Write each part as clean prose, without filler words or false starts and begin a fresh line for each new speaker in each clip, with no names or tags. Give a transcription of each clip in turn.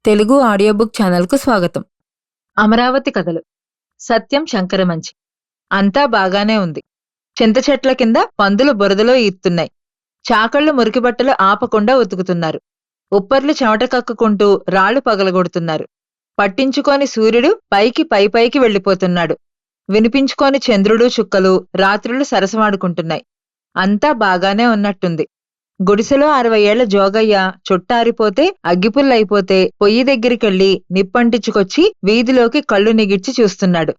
Telugu audio book ఛానల్కు స్వాగతం. అమరావతి కథలు. సత్యం శంకరమంచి. అంతా బాగానే ఉంది. చింత చెట్ల కింద పందులు బురదలో ఈత్తున్నాయి. చాకళ్లు మురికిబట్టలు ఆపకుండా ఉతుకుతున్నారు. ఉప్పర్లు చెమట కక్కుకుంటూ రాళ్లు పగలగొడుతున్నారు. పట్టించుకోని సూర్యుడు పైకి పైకి వెళ్ళిపోతున్నాడు. వినిపించుకోని చంద్రుడు చుక్కలు రాత్రులు సరసమాడుకుంటున్నాయి. అంతా బాగానే ఉన్నట్టుంది. గుడిసెలో 60 ఏళ్ల జోగయ్య చుట్టారిపోతే అగ్గిపుల్లైపోతే పొయ్యి దగ్గరికెళ్లి నిప్పంటించుకొచ్చి వీధిలోకి కళ్ళు నిగిడ్చి చూస్తున్నాడు.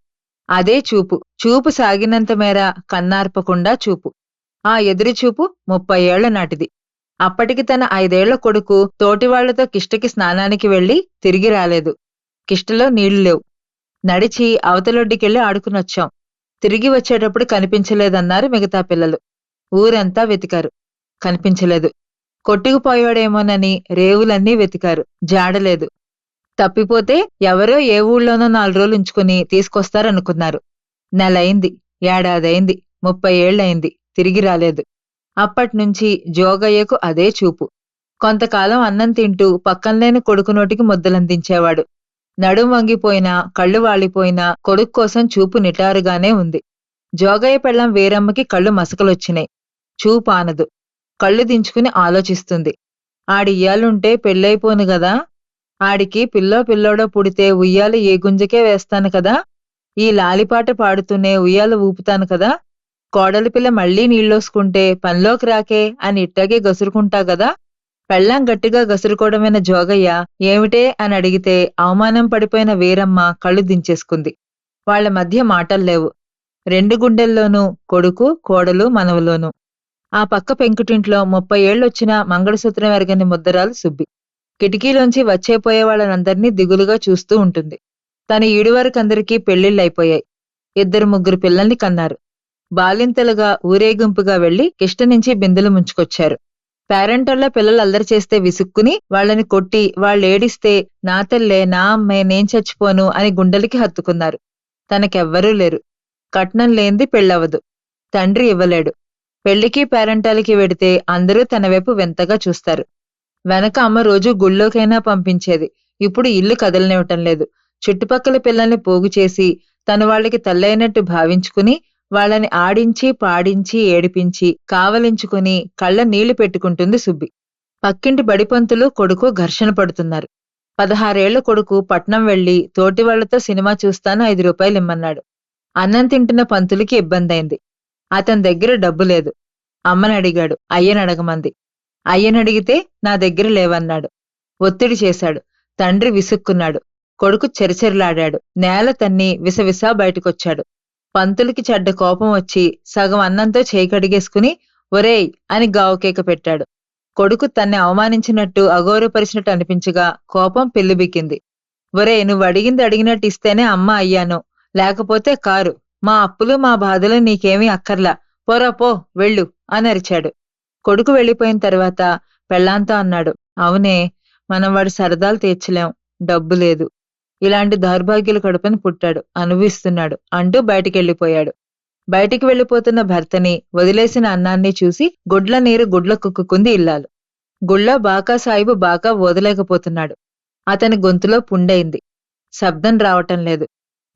అదే చూపు సాగినంత మేర కన్నార్పకుండా చూపు. ఆ ఎదురుచూపు 30 ఏళ్ల నాటిది. అప్పటికి తన 5 ఏళ్ల కొడుకు తోటివాళ్లతో కిష్టకి స్నానానికి వెళ్లి తిరిగి రాలేదు. కిష్టలో నీళ్లు లేవు. నడిచి అవతలొడ్డికెళ్లి ఆడుకునొచ్చాం. తిరిగి వచ్చేటప్పుడు కనిపించలేదన్నారు మిగతా పిల్లలు. ఊరంతా వెతికారు. కనిపించలేదు. కొట్టుకుపోయాడేమోనని రేవులన్నీ వెతికారు. జాడలేదు. తప్పిపోతే ఎవరో ఏ ఊళ్ళోనో 4 రోజులు ఉంచుకుని తీసుకొస్తారనుకున్నారు. నెలయింది, ఏడాదైంది, 30 ఏళ్లయింది, తిరిగి రాలేదు. అప్పట్నుంచి జోగయ్యకు అదే చూపు. కొంతకాలం అన్నం తింటూ పక్కనలేని కొడుకు నోటికి ముద్దలందించేవాడు. నడుం వంగిపోయినా కళ్ళు వాలిపోయినా కొడుకు కోసం చూపు నిటారుగానే ఉంది. జోగయ్య పెళ్ళాం వీరమ్మకి కళ్ళు మసకలొచ్చినాయి. చూపు ఆనదు. కళ్ళు దించుకుని ఆలోచిస్తుంది. ఆడియ్యాలుంటే పెళ్ళైపోను గదా. ఆడికి పిల్లోడో పుడితే ఉయ్యాల ఏ గుంజకే వేస్తాను కదా. ఈ లాలిపాట పాడుతూనే ఉయ్యాల ఊపుతాను కదా. కోడలి పిల్ల మళ్లీ నీళ్ళోసుకుంటే పనిలోకి రాకే అని ఇట్టాగే గసురుకుంటా గదా. పెళ్ళాం గట్టిగా గసురుకోవడమైన జోగయ్య ఏమిటే అని అడిగితే అవమానం పడిపోయిన వీరమ్మ కళ్ళు దించేసుకుంది. వాళ్ల మధ్య మాటల్లేవు. 2 గుండెల్లోనూ కొడుకు కోడలు మనవలోనూ. ఆ పక్క పెంకుటింట్లో 30 ఏళ్లొచ్చినా మంగళసూత్రం ఎరగని ముద్దరాలు సుబ్బి. కిటికీలోంచి వచ్చేపోయేవాళ్ళనందర్నీ దిగులుగా చూస్తూ ఉంటుంది. తన ఈడువరకందరికీ పెళ్లిళ్లైపోయాయి. 2-3 పిల్లల్ని కన్నారు. బాలింతలుగా ఊరేగింపుగా వెళ్లి కిష్టనుంచి బిందెలు ముంచుకొచ్చారు. పేరెంటల్లా పిల్లలు అల్లరి చేస్తే విసుక్కుని వాళ్లని కొట్టి వాళ్ళేడిస్తే నా తల్లే నా అమ్మే నేను చచ్చిపోను అని గుండెలకి హత్తుకున్నారు. తనకెవ్వరూ లేరు. కట్నం లేంది పెళ్ళవదు. తండ్రి ఇవ్వలేడు. పెళ్లికి పేరంటాలకి వెడితే అందరూ తన వైపు వింతగా చూస్తారు. వెనక అమ్మ రోజూ గుళ్ళోకైనా పంపించేది. ఇప్పుడు ఇల్లు కదలనివ్వటం లేదు. చుట్టుపక్కల పిల్లల్ని పోగు చేసి తను వాళ్ళకి తల్లైనట్టు భావించుకుని వాళ్ళని ఆడించి పాడించి ఏడిపించి కావలించుకుని కళ్ళ నీళ్లు పెట్టుకుంటుంది సుబ్బి. పక్కింటి బడిపంతులు కొడుకు ఘర్షణ పడుతున్నారు. 16 ఏళ్ల కొడుకు పట్నం వెళ్లి తోటివాళ్లతో సినిమా చూస్తాను 5 రూపాయలు ఇమ్మన్నాడు. అన్నం తింటున్న పంతులకి ఇబ్బందైంది. అతని దగ్గర డబ్బు లేదు. అమ్మనడిగాడు. అయ్యనడగమంది. అయ్యనడిగితే నా దగ్గర లేవన్నాడు. ఒత్తిడి చేశాడు. తండ్రి విసుక్కున్నాడు. కొడుకు చెరచెరలాడాడు. నేల తన్ని విసవిసా బయటకొచ్చాడు. పంతులకి చెడ్డ కోపం వచ్చి సగం అన్నంతో చేయి కడిగేసుకుని ఒరేయ్ అని గావుకేక పెట్టాడు. కొడుకు తన్ని అవమానించినట్టు అగౌరవపరిచినట్టు అనిపించగా కోపం పెల్లిబిక్కింది. ఒరేయ్, నువ్వు అడిగింది అడిగినట్టు ఇస్తేనే అమ్మ అయ్యాను, లేకపోతే కారు. మా అప్పులు మా బాధలు నీకేమీ అక్కర్లా. పోరా పో, వెళ్ళు అని అరిచాడు. కొడుకు వెళ్ళిపోయిన తర్వాత పెళ్ళాంతో అన్నాడు. అవునే, మనం వాడి సరదాలు తీర్చలేం. డబ్బు లేదు. ఇలాంటి దౌర్భాగ్యుల కడుపుని పుట్టాడు, అనుభవిస్తున్నాడు అంటూ బయటికెళ్ళిపోయాడు. బయటికి వెళ్ళిపోతున్న భర్తని వదిలేసిన అన్నాన్ని చూసి గుడ్ల నీరు గుడ్ల కుక్కుకుంది ఇల్లాలు. గుళ్ళో బాకా సాయిబు బాకా వదలేకపోతున్నాడు. అతని గొంతులో పుండైంది. శబ్దం రావటం లేదు.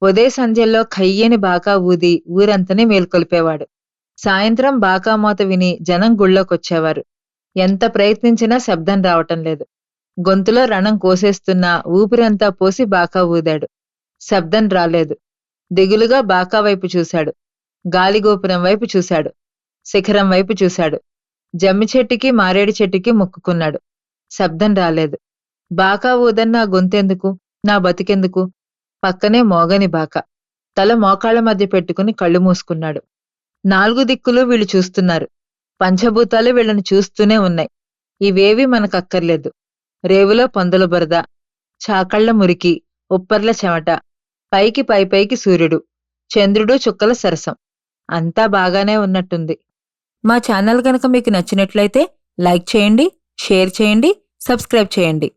ఉదయ సంధ్యల్లో ఖయ్యని బాకా ఊది ఊరంతని మేల్కొల్పేవాడు. సాయంత్రం బాకా మోత విని జనం గుళ్ళోకొచ్చేవారు. ఎంత ప్రయత్నించినా శబ్దం రావటం లేదు. గొంతులో రణం కోసేస్తున్నా ఊపిరంతా పోసి బాకా ఊదాడు. శబ్దం రాలేదు. దిగులుగా బాకా వైపు చూశాడు. గాలిగోపురం వైపు చూశాడు. శిఖరం వైపు చూశాడు. జమ్మి చెట్టుకి మారేడు చెట్టుకి మొక్కుకున్నాడు. శబ్దం రాలేదు. బాకా ఊదన్నా గొంతెందుకు, నా బతికెందుకు? పక్కనే మోగని బాక. తల మోకాళ్ల మధ్య పెట్టుకుని కళ్ళు మూసుకున్నాడు. 4 దిక్కులు వీళ్ళు చూస్తున్నారు. పంచభూతాలు వీళ్ళని చూస్తూనే ఉన్నాయి. ఇవేవీ మనకక్కర్లేదు. రేవులో పందుల బురద, చాకళ్ల మురికి, ఉప్పర్ల చెమట, పైకి పైకి సూర్యుడు, చంద్రుడు చుక్కల సరసం. అంతా బాగానే ఉన్నట్టుంది. మా ఛానల్ గనక మీకు నచ్చినట్లయితే లైక్ చేయండి, షేర్ చేయండి, సబ్స్క్రైబ్ చేయండి.